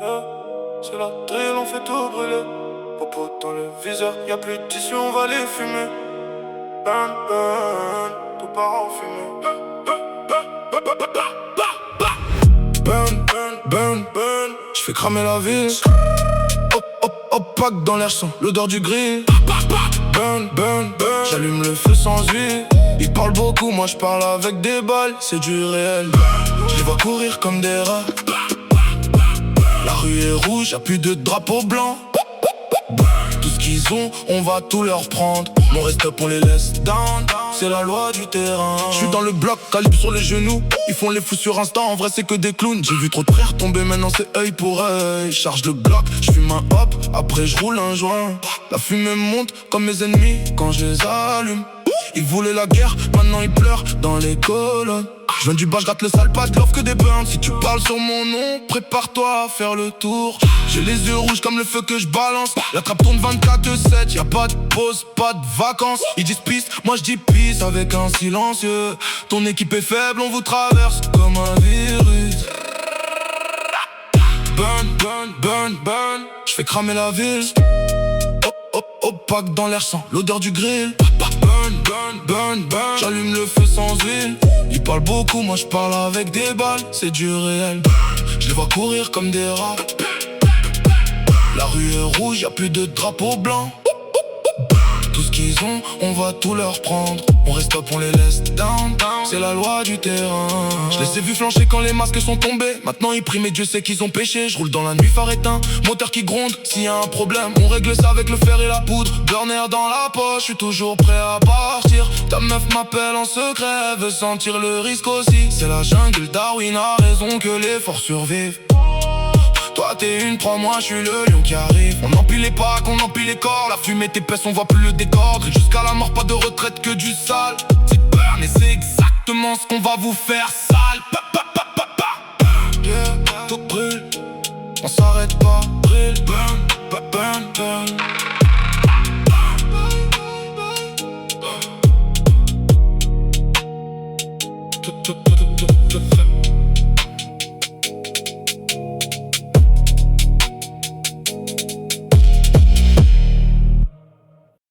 Yeah. C'est la drill, on fait tout brûler. Popo dans le viseur, y'a plus de tissu, on va les fumer. Burn, burn, tout part en fumée. Burn, burn, burn, burn, j'fais cramer la ville. Hop, hop, hop, pack dans l'air sans l'odeur du grill. Burn, burn, burn, j'allume le feu sans huile. Ils parlent beaucoup, moi j'parle avec des balles, c'est du réel. Je les vois courir comme des rats. La rue est rouge, y'a plus de drapeau blanc. Tout ce qu'ils ont, on va tout leur prendre. Mon reste up, on les laisse down. C'est la loi du terrain. J'suis dans le bloc, calibre sur les genoux. Ils font les fous sur Insta, en vrai c'est que des clowns. J'ai vu trop de frères tomber, maintenant c'est œil pour œil. Charge le Glock, j'fume un hop, après j'roule un joint. La fumée monte comme mes ennemis quand je les allume. Ils voulaient la guerre, maintenant ils pleurent dans les colonnes. Je viens du bas, je gratte le sale, pas de love que des burns. Si tu parles sur mon nom, prépare-toi à faire le tour. J'ai les yeux rouges comme le feu que je balance. La trappe tourne 24/7, y'a pas de pause, pas de vacances. Ils disent peace, moi je dis peace avec un silencieux. Ton équipe est faible, on vous traverse comme un virus. Burn, burn, burn, burn, j'fais cramer la ville. Hop, hop, hop, pack dans l'air sans l'odeur du grill. Burn, burn, burn, burn, j'allume le feu sans huile. Ils parlent beaucoup, moi j'parle avec des balles, c'est du réel. Je les vois courir comme des rats. La rue est rouge, y'a plus de drapeau blanc. Tout ce qu'ils ont, on va tout leur prendre. On reste up, on les laisse down. C'est la loi du terrain. Je les ai vus flancher quand les masques sont tombés. Maintenant ils prient mais Dieu sait qu'ils ont péché. Je roule dans la nuit, phare éteint, moteur qui gronde. S'il y a un problème, on règle ça avec le fer et la poudre. Burner dans la poche, je suis toujours prêt à partir. Ta meuf m'appelle en secret, veut sentir le risque aussi. C'est la jungle, Darwin a raison que les forts survivent. Toi t'es une proie, moi je suis le lion qui arrive. On empile les packs, on empile les corps. La fumée est épaisse, on voit plus le décor. Et jusqu'à la mort, pas de retraite que du sale. C'est burn et c'est exactement ce qu'on va vous faire sale. Yeah, tout brûle, on s'arrête pas. Brûle, burn, burn, burn. Tout